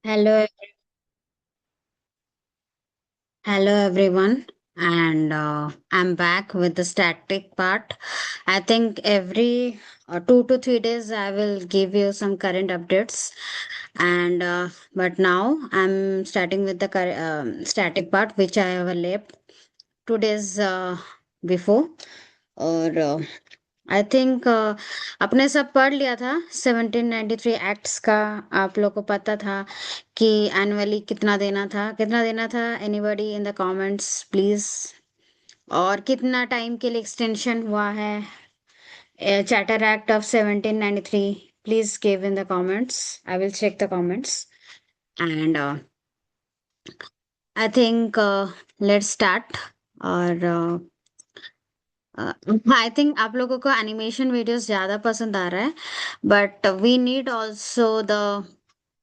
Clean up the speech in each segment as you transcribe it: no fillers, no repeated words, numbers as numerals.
Hello, hello everyone, and I'm back with the static part. I think every 2 to 3 days I will give you some current updates, and but now I'm starting with the static part, which I have left 2 days before. और I think अपने सब पढ़ लिया था 1793 acts का। आप लोग को पता था कि एनुअली कितना देना था anybody in the comments please. और कितना टाइम के लिए एक्सटेंशन हुआ है charter act of 1793, please give in the comments. I will check the comments and I think let's start. और आई थिंक आप लोगों को एनिमेशन वीडियोस ज्यादा पसंद आ रहा है, but we need also the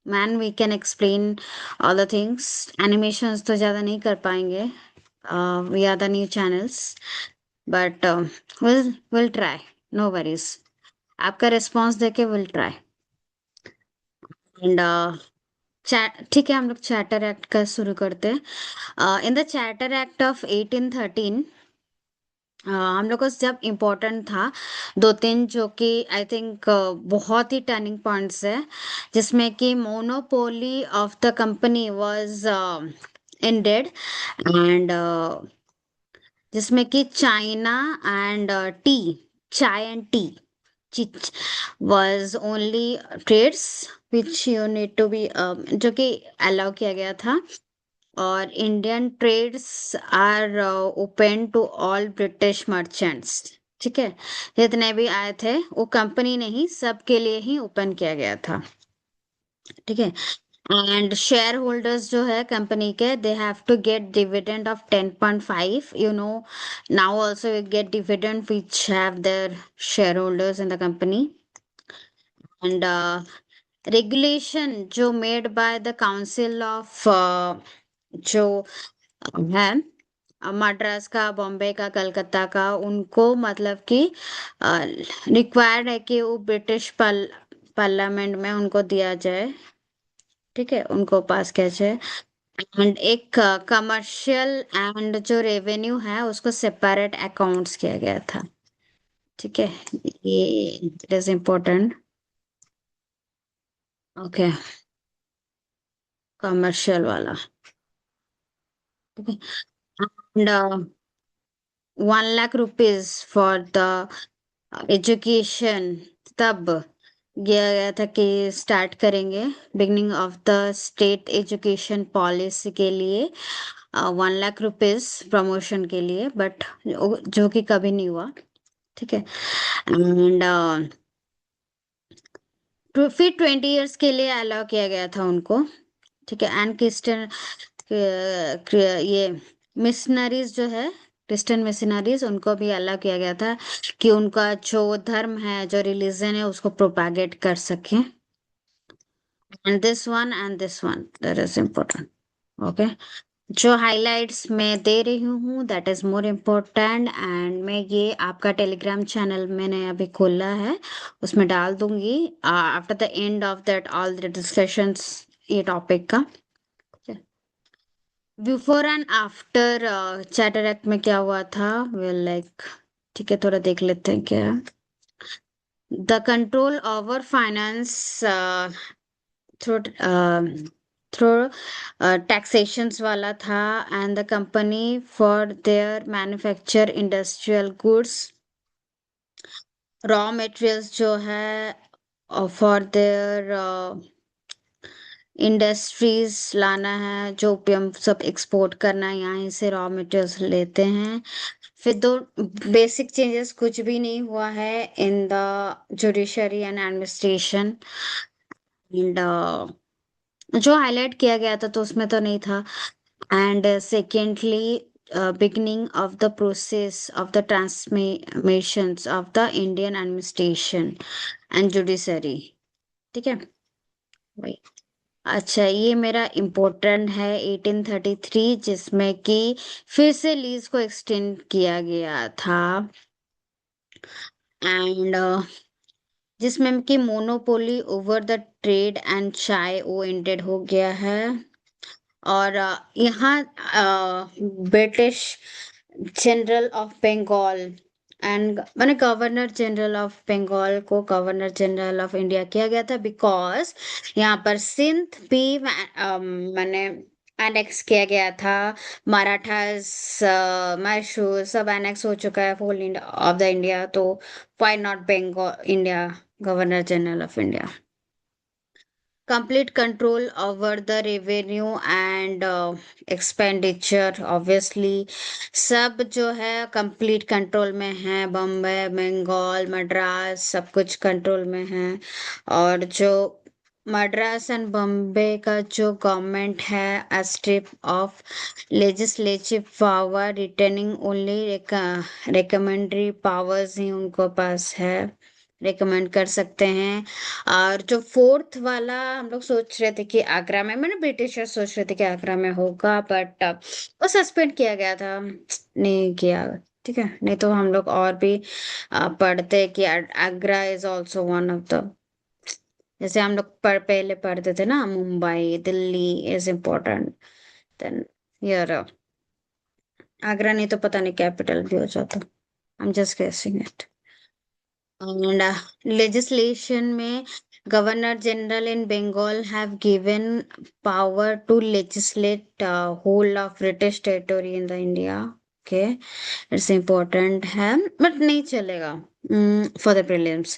man we can explain all the things. Animations तो ज्यादा नहीं कर पाएंगे, we are the new channels, but will try, no worries. आपका रिस्पॉन्स देके विल ट्राई। एंड ठीक है, हम लोग चार्टर एक्ट का शुरू करते हैं। In the charter act of 1813 हम लोग को जब इम्पोर्टेंट था दो तीन, जो कि आई थिंक बहुत ही टर्निंग पॉइंट्स है, जिसमें कि monopoly of the company was ended, and जिसमें कि China and tea, chai and tea was only trades which you need to be, जो कि अलाउ किया गया था। और Indian trades are open to all British merchants. ठीक है, जितने भी आए थे वो कंपनी ने ही सबके लिए ही ओपन किया गया था। ठीक है, एंड शेयर होल्डर्स जो है कंपनी के, they have to get dividend of 10.5, you know. Now also we get dividend which have their shareholders in the company. And regulation जो made by the council of, जो है मद्रास का, बॉम्बे का, कलकत्ता का, उनको मतलब कि रिक्वायर्ड है कि वो ब्रिटिश पार्लियामेंट में उनको दिया जाए। ठीक है, उनको पास किया जाए। एंड एक कमर्शियल एंड जो रेवेन्यू है उसको सेपरेट अकाउंट्स किया गया था। ठीक है, ये it is important. Okay, commercial वाला। ठीक है, and 1 lakh rupees for the education तब किया गया था कि स्टार्ट करेंगे beginning of the state education policy के लिए, 1 लाख रुपीज प्रमोशन के लिए, बट जो कि कभी नहीं हुआ। ठीक है, एंड फिर 20 इयर्स के लिए अलाउ किया गया था उनको। ठीक है, एंड क्रिस्टियन ये मिशनरीज जो है, क्रिश्चियन मिशनरीज, उनको भी अलाउ किया गया था कि उनका जो धर्म है, जो रिलीजन है, उसको प्रोपागेट कर सके। And this one that is important. Okay, जो हाइलाइट्स मैं दे रही हूँ that is more important, and मैं ये आपका टेलीग्राम चैनल मैंने अभी खोला है, उसमें डाल दूंगी after the end of that all the discussions ये टॉपिक का। Before and after chatter act में क्या हुआ था, वेल लाइक, ठीक है, थोड़ा देख लेते हैं क्या। The control over finance through through taxations वाला था, and the company for their manufacture industrial goods, raw materials जो है फॉर देयर इंडस्ट्रीज लाना है, जो भी हम सब एक्सपोर्ट करना है, यहाँ से रॉ मटेरियल्स लेते हैं। फिर दो बेसिक चेंजेस कुछ भी नहीं हुआ है in the judiciary and administration, and जो हाईलाइट किया गया था तो उसमें तो नहीं था। And secondly, beginning of the process of the transformations of the Indian administration and judiciary. ठीक है, वही। अच्छा, ये मेरा इम्पोर्टेंट है 1833, जिसमें कि फिर से लीज को एक्सटेंड किया गया था, एंड जिसमें कि monopoly over the trade and chai वो एंडेड हो गया है। और यहाँ British general of Bengal and माने गवर्नर जनरल ऑफ बंगाल को गवर्नर जनरल ऑफ इंडिया किया गया था, बिकॉज यहाँ पर सिंध भी माने एनेक्स किया गया था। मराठास, मैसूर सब एनेक्स हो चुका है whole India of the India, तो why not Bengal India governor general of India. complete control over the revenue and expenditure obviously सब जो है कंप्लीट कंट्रोल में है, बम्बई बंगाल मद्रास सब कुछ कंट्रोल में है। और जो मद्रास एंड बम्बे का जो गवर्नमेंट है a strip of legislative power returning only recommendatory powers ही उनको पास है, रिकमेंड कर सकते हैं। और जो फोर्थ वाला हम लोग सोच रहे थे कि आगरा में, मैंने ब्रिटिशर सोच रहे थे कि आगरा में होगा, बट वो सस्पेंड किया गया था, नहीं किया। ठीक है, नहीं तो हम लोग और भी पढ़ते कि Agra is also one of the, जैसे हम लोग पहले पढ़ते थे ना, Mumbai Delhi is important then यार आगरा, नहीं तो पता नहीं कैपिटल भी हो जाता। I am just guessing it. And legislation में Governor General in Bengal have given power to legislate whole of British territory in the India. Okay, it's important है, but नहीं चलेगा for the prelims।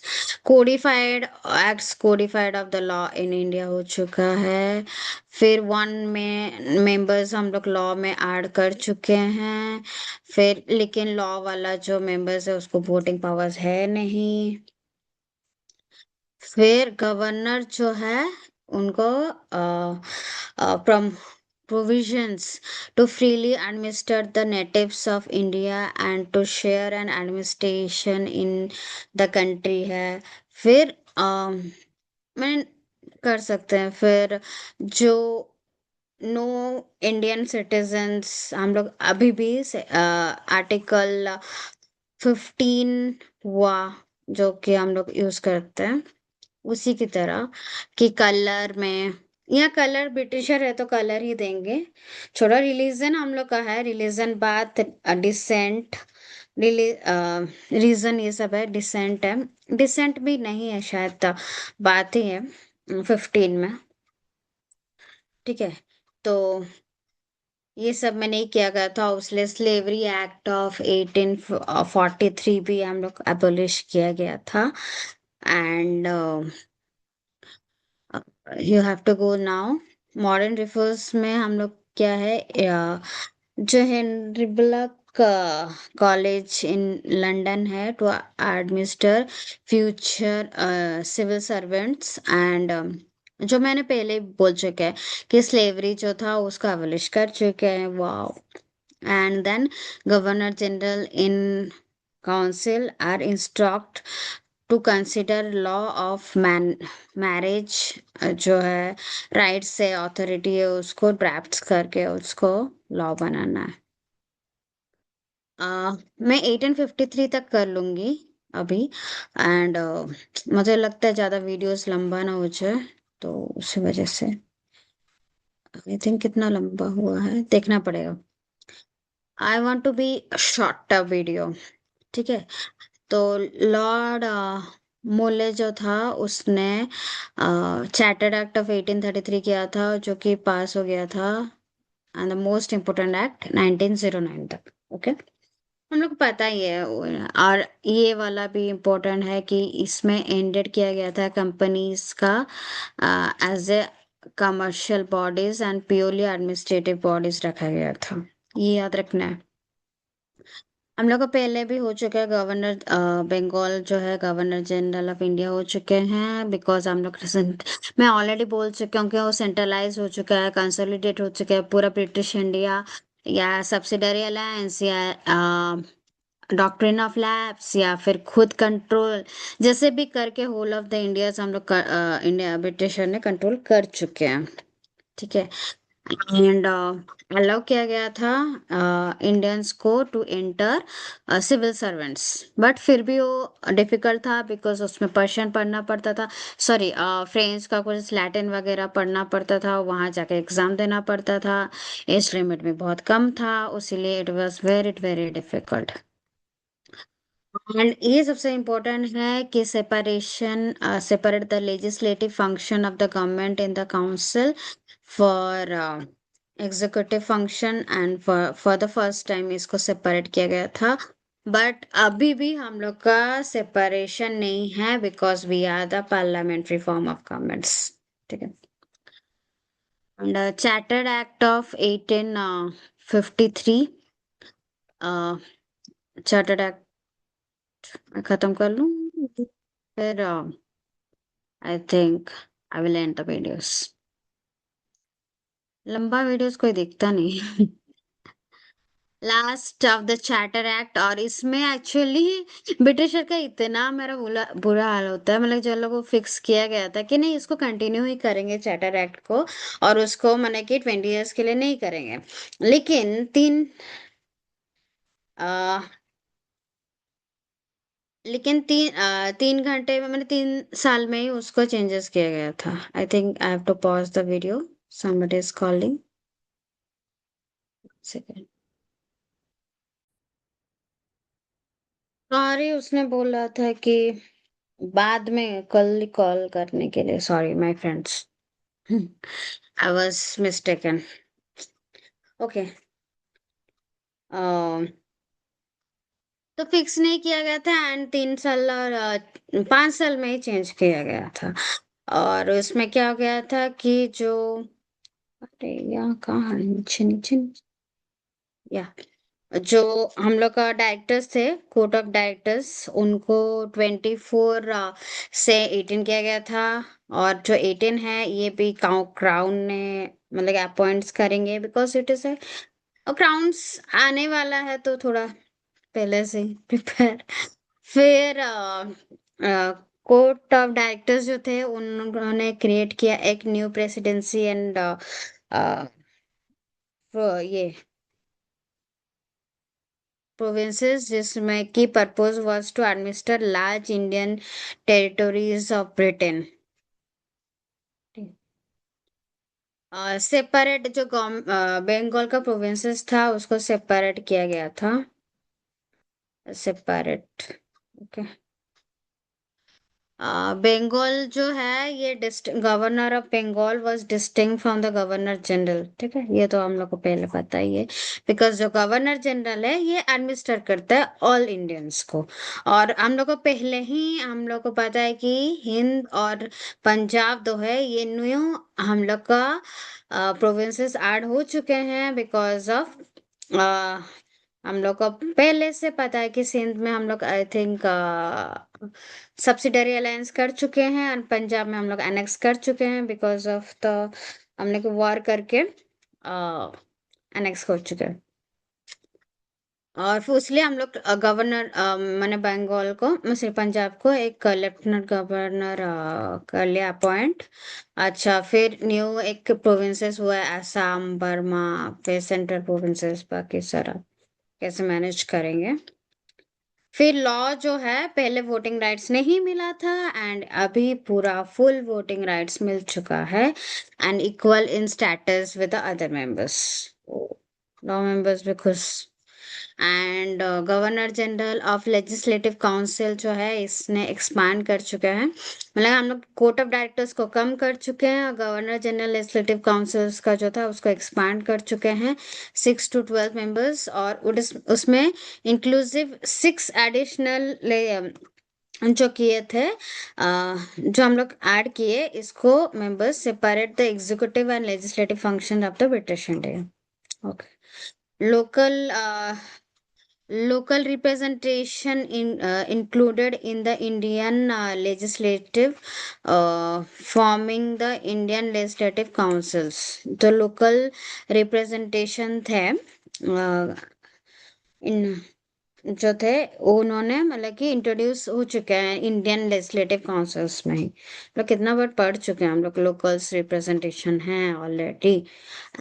Codified acts codified of the law in India हो चुका है। फिर one में members हम लोग लॉ में ऐड कर चुके हैं। फिर लेकिन लॉ वाला जो मेंबर्स है उसको वोटिंग पावर्स है नहीं। फिर गवर्नर जो है उनको provisions to freely administer the natives of India and to share an administration in the country है। फिर मैं कर सकते हैं। फिर जो नो इंडियन सिटीजन्स हम लोग अभी भी आर्टिकल 15 हुआ जो कि हम लोग यूज करते हैं उसी की तरह कि कलर में, या कलर ब्रिटिशर है तो कलर ही देंगे। छोड़ा रिलीजन हम लोग का है, रिलीजन बात डिसेंट रीजन ये सब है, डिसेंट है, डिसेंट भी नहीं है शायद, बात ही है 15 में। ठीक है, तो ये सब में नहीं किया गया था, उसलिए स्लेवरी एक्ट ऑफ 1843 भी हम लोग एबोलिश किया गया था। And you have to go now modern reforms में हम लोग क्या है, जो Henry Block college in London है to administer future civil servants and जो मैंने पहले बोल चुका है कि स्लेवरी जो था उसका अबलिश कर चुके हैं। Wow. And then governor general in council are instruct to consider law of marriage जो है राइट से अथॉरिटी है उसको ड्राफ्ट करके उसको लॉ बनाना है। मैं 1853 तक कर लूंगी अभी। एंड मुझे लगता है ज्यादा वीडियोस लंबा ना हो जाए, तो उसी वजह से आई थिंक कितना लंबा हुआ है देखना पड़ेगा। I want to be short video. ठीक है, तो लॉर्ड मोले जो था उसने चार्टर्ड एक्ट ऑफ 1833 किया था जो कि पास हो गया था, and the most important act 1909 तक। ओके, हम लोग को पता ही है। और ये वाला भी इम्पोर्टेंट है कि इसमें एंडेड किया गया था कंपनीज का as a commercial bodies and purely administrative bodies रखा गया था, ये याद रखना है। हम लोग का पहले भी हो चुका है, गवर्नर बंगाल जो है गवर्नर जनरल ऑफ इंडिया हो चुके हैं, बिकॉज हम लोग मैं ऑलरेडी बोल चुकी हूँ कि वो सेंट्रलाइज हो चुका है, कंसोलिडेट हो चुका है पूरा ब्रिटिश इंडिया, या सब्सिडरी अलायंस, या डॉक्ट्रिन ऑफ लैप्स, या फिर खुद कंट्रोल, जैसे भी करके होल ऑफ द इंडिया हम लोग इंडिया ब्रिटिशर ने कंट्रोल कर चुके हैं। ठीक है, एंड अलाउ किया गया था इंडियंस को to enter civil servants. But फिर भी वो डिफिकल्ट था बिकॉज उसमें पर्शियन पढ़ना पड़ता था, सॉरी फ्रेंच का कुछ लैटिन वगैरह पढ़ना पड़ता था, वहाँ जाके एग्जाम देना पड़ता था, एज लिमिट भी बहुत कम था, इसीलिए it was very very difficult. And ये सबसे इम्पोर्टेंट है कि separate the legislative function of the government in the council for executive function, and for the first time इसको सेपरेट किया गया था। बट अभी भी हम लोग का सेपरेशन नहीं है because we are the parliamentary form of governments. ठीक है। And chartered act of 1853, chartered act मैं खत्म कर लूँ, फिर I think I will end the videos. लंबा वीडियोस कोई देखता नहीं। Last of the charter act, और इसमें एक्चुअली ब्रिटिशर का इतना मेरा बुरा बुरा हाल होता है, मतलब जो लोगों को फिक्स किया गया था कि नहीं इसको कंटिन्यू ही करेंगे चार्टर एक्ट को, और उसको मैंने कि 20 ईयर्स के लिए नहीं करेंगे, लेकिन आ, तीन घंटे में, मैंने 3 साल में ही उसको चेंजेस किया गया था। I think I have to pause the video, somebody is calling। Second. Sorry, उसने बोला था कि बाद में कल कॉल करने के लिए, sorry my friends. I was mistaken. Okay. तो फिक्स नहीं किया गया था, एंड 3 साल और 5 साल में ही चेंज किया गया था। और उसमें क्या हो गया था कि जो, अरे यहाँ कहाँ है, नीचे नीचे या जो हम लोग का डायरेक्टर्स थे, कोर्ट ऑफ डायरेक्टर्स, उनको 24 से 18 किया गया था। और जो 18 है ये भी क्राउन ने मतलब अपॉइंट्स करेंगे बिकॉज इट इज क्राउन्स आने वाला है, तो थोड़ा पहले से प्रिपेयर। फिर कोर्ट ऑफ डायरेक्टर्स जो थे उन्होंने क्रिएट किया एक न्यू प्रेसिडेंसी एंड ये provinces जिसमें की purpose was to administer large Indian territories of Britain। Separate जो बंगाल का प्रोविंसेस था उसको सेपरेट किया गया था, सेपरेट। ओके। बंगाल जो है ये governor of Bengal was distinct from the governor general. ठीक है, ये तो हम लोग को पहले पता ही है, बिकॉज जो गवर्नर जनरल है ये एडमिनिस्टर करता है ऑल इंडियंस को। और हम लोग को पहले ही हम लोग को पता है कि हिंद और पंजाब जो है ये न्यू हम लोग का प्रोविंसेस ऐड हो चुके हैं बिकॉज ऑफ, हम लोग को पहले से पता है कि सिंध में हम लोग आई थिंक सब्सिडरी अलायंस कर चुके हैं, और पंजाब में हम लोग एनेक्स कर चुके हैं बिकॉज ऑफ द, हमने को वॉर करके एनेक्स कर चुके हैं। और फिर इसलिए हम लोग गवर्नर मैंने बंगाल को मतलब पंजाब को एक लेफ्टिनेंट गवर्नर कर लिया अपॉइंट। अच्छा, फिर न्यू एक प्रोविंसेस हुआ है असम, बर्मा, फिर सेंट्रल प्रोविंसेस, बाकी सारा कैसे मैनेज करेंगे। फिर लॉ जो है, पहले वोटिंग राइट्स नहीं मिला था, एंड अभी पूरा फुल वोटिंग राइट्स मिल चुका है, and equal in status with the other members. Law members भी खुश। And governor general of legislative council जो है इसने एक्सपांड कर चुका है, मतलब हम लोग कोर्ट ऑफ डायरेक्टर्स को कम कर चुके हैं, और गवर्नर जनरल लेजिस्लेटिव काउंसिल्स का जो था उसको एक्सपांड कर चुके हैं 6 to 12 मेंबर्स। और उसमें इंक्लूसिव 6 एडिशनल जो किए थे, जो हम लोग ऐड किए इसको members separate the executive and legislative function of the British India. Okay. Local local representation included in the Indian legislative, forming the Indian legislative councils। तो local representation थे इन जो थे, उन्होंने मतलब कि इंट्रोड्यूस हो चुके हैं इंडियन लेजिस्लेटिव काउंसिल्स में ही। मतलब कितना बार पढ़ चुके हैं हम लोग, लोकल्स रिप्रेजेंटेशन है already.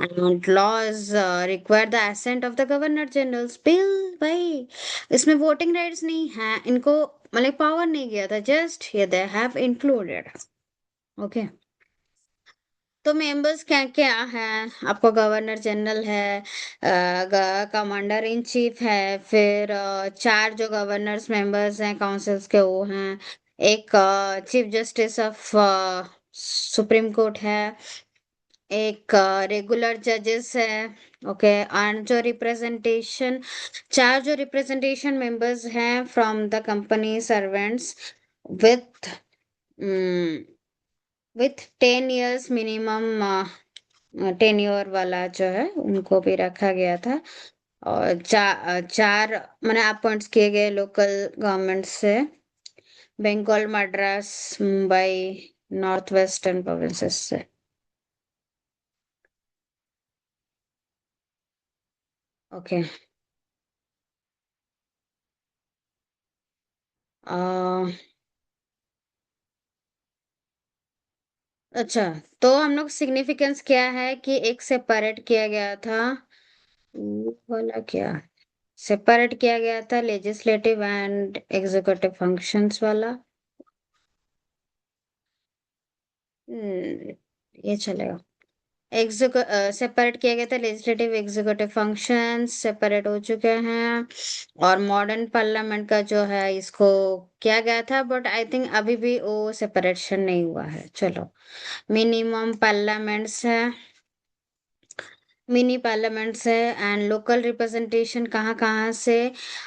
And laws require the assent of the governor generals bill. भाई इसमें वोटिंग राइट्स नहीं है इनको, मतलब पावर नहीं गया था, जस्ट ये दे हैव इंक्लूडेड। ओके। तो मेंबर्स क्या क्या हैं आपको? गवर्नर जनरल है, कमांडर इन चीफ है, फिर चार जो गवर्नर्स मेंबर्स हैं काउंसिल्स के वो हैं, एक chief justice of supreme court है, एक रेगुलर जजेस है। ओके। एंड जो रिप्रेजेंटेशन, चार जो रिप्रेजेंटेशन मेंबर्स हैं from the company servants with with 10 years minimum tenure वाला जो है उनको भी रखा गया था। और चार मैंने अपॉइंट्स किए गए लोकल गवर्नमेंट से, Bengal, Madras, Mumbai, north western provinces से। ओके। आ, अच्छा, तो हम लोग सिग्निफिकेंस क्या है कि एक सेपरेट किया गया था, वो वाला क्या, सेपरेट किया गया था लेजिस्लेटिव एंड एग्जीक्यूटिव फंक्शंस वाला। ये चलेगा। सेपरेट किया गया था, लेजिस्लेटिव एग्जीक्यूटिव फंक्शंस सेपरेट हो चुके हैं। और मॉडर्न पार्लियामेंट का जो है इसको किया गया था, बट आई थिंक अभी भी वो सेपरेशन नहीं हुआ है। चलो, मिनिमम पार्लियामेंट्स है, मिनी पार्लियामेंट्स है। एंड लोकल रिप्रेजेंटेशन कहाँ कहाँ से?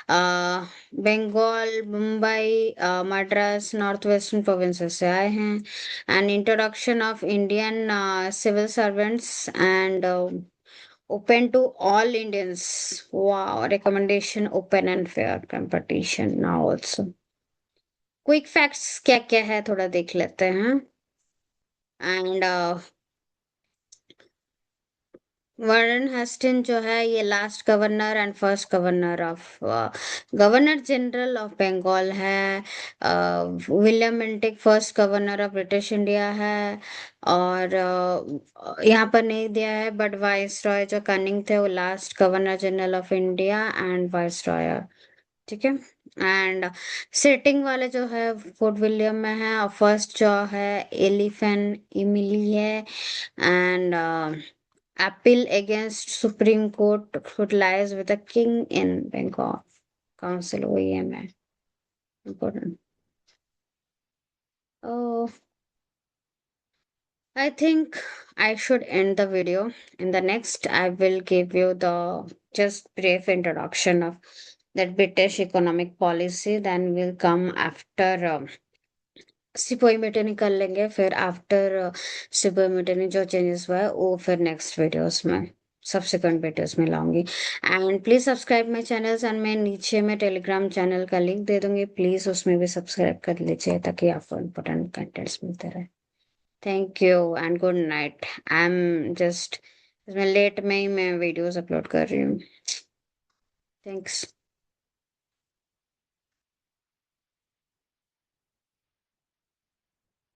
Bengal, Mumbai, Madras, north western provinces से आए हैं। And introduction of Indian civil servants and open to all Indians. Wow, recommendation open and fair competition now also. Quick facts क्या क्या है थोड़ा देख लेते हैं। एंड वारन हेस्टिन जो है ये last governor and first governor of, governor general of Bengal है। William Bentinck first governor of British India है। और यहाँ पर नहीं दिया है, बट वाइस रॉय जो कनिंग थे वो last governor general of India and vice Roy. ठीक है। एंड सिटिंग वाले जो है फोर्ट विलियम में है, और फर्स्ट जो है एलिफेंट इमिली है। And appeal against Supreme Court foot lies with the king in Bangkok. Council OEM. Important. Oh, I think I should end the video. In the next, I will give you the just brief introduction of that British economic policy. Then we'll come after sepoy मिटेनी कर लेंगे, फिर after sepoy मिटेनी जो changes हुआ है वो फिर next videos में, subsequent videos में लाऊंगी। And please subscribe my channels, and मैं नीचे में टेलीग्राम चैनल का लिंक दे दूंगी, प्लीज उसमें भी सब्सक्राइब कर लीजिए ताकि आपको इम्पोर्टेंट कंटेंट्स मिलते रहे। Thank you and good night. I am just इसमें लेट में ही मैं वीडियोस अपलोड कर रही हूँ। थैंक्स।